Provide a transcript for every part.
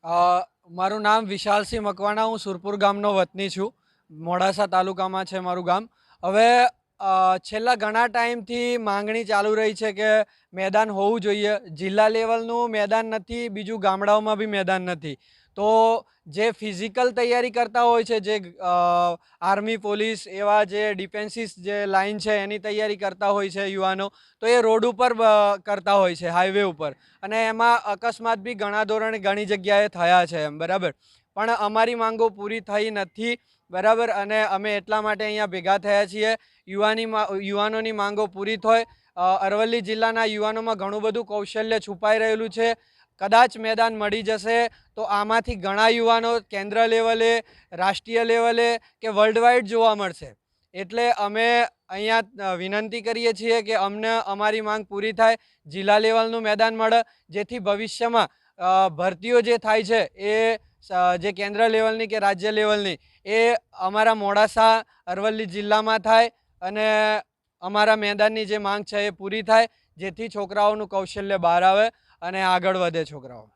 મારું નામ વિશાલસિંહ મકવાણા, હું સુરપુર ગામનો વતની છું. મોડાસા તાલુકામાં છે મારું ગામ. હવે છેલ્લા ઘણા ટાઈમથી માંગણી ચાલુ રહી છે કે મેદાન હોવું જોઈએ. જિલ્લા લેવલનું મેદાન નથી, બીજું ગામડાઓમાં બી મેદાન નથી. તો જે ફિઝિકલ તૈયારી કરતા હોય છે, જે આર્મી પોલીસ એવા જે ડિફેન્સીસ જે લાઇન છે એની તૈયારી કરતા હોય છે યુવાનો, તો એ રોડ ઉપર કરતા હોય છે, હાઈવે ઉપર. અને એમાં અકસ્માત બી ઘણા ધોરણે ઘણી જગ્યાએ થયા છે એમ, બરાબર. પણ અમારી માંગો પૂરી થઈ નથી, બરાબર. અને અમે એટલા માટે અહીંયા ભેગા થયા છીએ. યુવાનોની માંગો પૂરી થાય. અરવલ્લી જિલ્લાના યુવાનોમાં ઘણું બધું કૌશલ્ય છુપાઈ રહેલું છે. કદાચ મેદાન મળી જશે તો આમાંથી ઘણા યુવાનો કેન્દ્ર લેવલે, રાષ્ટ્રીય લેવલે કે વર્લ્ડવાઇડ જોવા મળશે. એટલે અમે અહીંયા વિનંતી કરીએ છીએ કે અમને અમારી માંગ પૂરી થાય, જિલ્લા લેવલનું મેદાન મળે, જેથી ભવિષ્યમાં ભરતીઓ જે થાય છે એ જે કેન્દ્ર લેવલની કે રાજ્ય લેવલની એ અમારા મોડાસા અરવલ્લી જિલ્લામાં થાય અને અમારા મેદાનની જે માંગ છે એ પૂરી થાય, જેથી છોકરાઓનું કૌશલ્ય બહાર આવે અને આગળ વધે છોકરાઓ.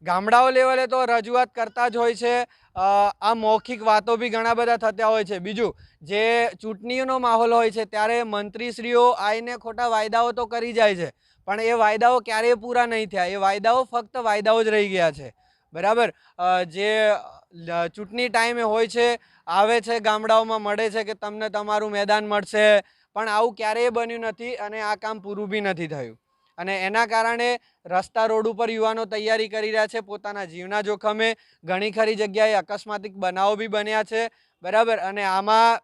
ગામડાઓ લેવલે તો રજૂઆત કરતા જ હોય છે. આ મૌખિક વાતો બી ઘણા બધા થતા હોય છે. બીજું, જે ચૂંટણીનો માહોલ હોય છે ત્યારે મંત્રીશ્રીઓ આવીને ખોટા વાયદાઓ તો કરી જાય છે, પણ એ વાયદાઓ ક્યારેય પૂરા નહીં થયા. એ વાયદાઓ ફક્ત વાયદાઓ જ રહી ગયા છે, બરાબર. જે ચૂંટણી ટાઈમે હોય છે, આવે છે ગામડાઓમાં, મળે છે કે તમને તમારું મેદાન મળશે, પણ આવું ક્યારેય બન્યું નથી અને આ કામ પૂરું બી નથી થયું. અને એના કારણે રસ્તા રોડ ઉપર યુવાનો તૈયારી કરી રહ્યા છે પોતાના જીવના જોખમે. ઘણી ખરી જગ્યાએ અકસ્માતિક બનાવો બી બન્યા છે, બરાબર. અને આમાં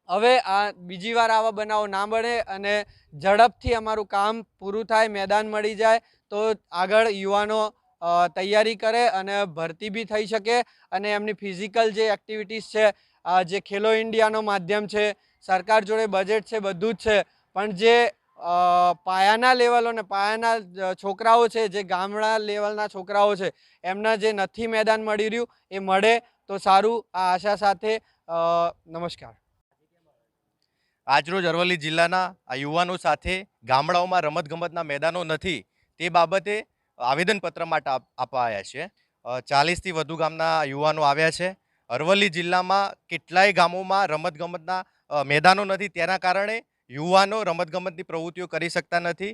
હવે આ બીજી વાર આવા બનાવો ના બને અને ઝડપથી અમારું કામ પૂરું થાય, મેદાન મળી જાય, તો આગળ યુવાનો તૈયારી કરે અને ભરતી બી થઈ શકે અને એમની ફિઝિકલ જે એક્ટિવિટીઝ છે, જે ખેલો ઇન્ડિયાનો માધ્યમ છે, સરકાર જોડે બજેટ છે, બધું જ છે, પણ જે પાયાના લેવલો ને પાયાના છોકરાઓ છે, જે ગામડા લેવલના છોકરાઓ છે, એમના જે નથી મેદાન મળી રહ્યું એ મળે તો સારું, આ આશા સાથે. નમસ્કાર. આજરોજ અરવલ્લી જિલ્લાના આ યુવાનો સાથે ગામડાઓમાં રમતગમતના મેદાનો નથી તે બાબતે આવેદનપત્ર માટે આપવા આવ્યા છે. 40થી વધુ ગામના યુવાનો આવ્યા છે. અરવલ્લી જિલ્લામાં કેટલાય ગામોમાં રમતગમતના મેદાનો નથી, તેના કારણે યુવાનો રમતગમતની પ્રવૃત્તિઓ કરી શકતા નથી.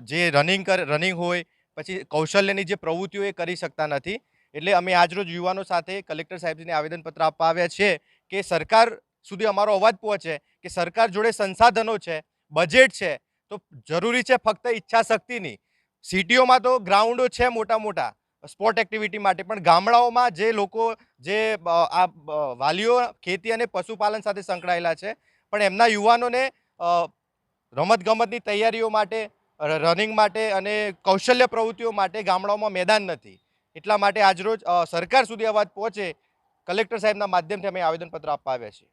જે રનિંગ હોય, પછી કૌશલ્યની જે પ્રવૃત્તિઓ એ કરી શકતા નથી. એટલે અમે આજરોજ યુવાનો સાથે કલેક્ટર સાહેબજીને આવેદનપત્ર આપવા આવ્યા છે કે સરકાર સુધી અમારો અવાજ પહોંચે કે સરકાર જોડે સંસાધનો છે, બજેટ છે, તો જરૂરી છે ફક્ત ઈચ્છા શક્તિની. સિટીઓમાં તો ગ્રાઉન્ડો છે મોટા મોટા સ્પોર્ટ એક્ટિવિટી માટે, પણ ગામડાઓમાં જે લોકો, જે આ વાલીઓ ખેતી અને પશુપાલન સાથે સંકળાયેલા છે, પણ એમના યુવાનોને રમતગમતની તૈયારીઓ માટે, રનિંગ માટે અને કૌશલ્ય પ્રવૃત્તિઓ માટે ગામડાઓમાં મેદાન નથી. એટલા માટે આજરોજ સરકાર સુધી અવાજ પહોંચે, કલેક્ટર સાહેબના માધ્યમથી અમે આવેદનપત્ર આપવા આવ્યા છીએ.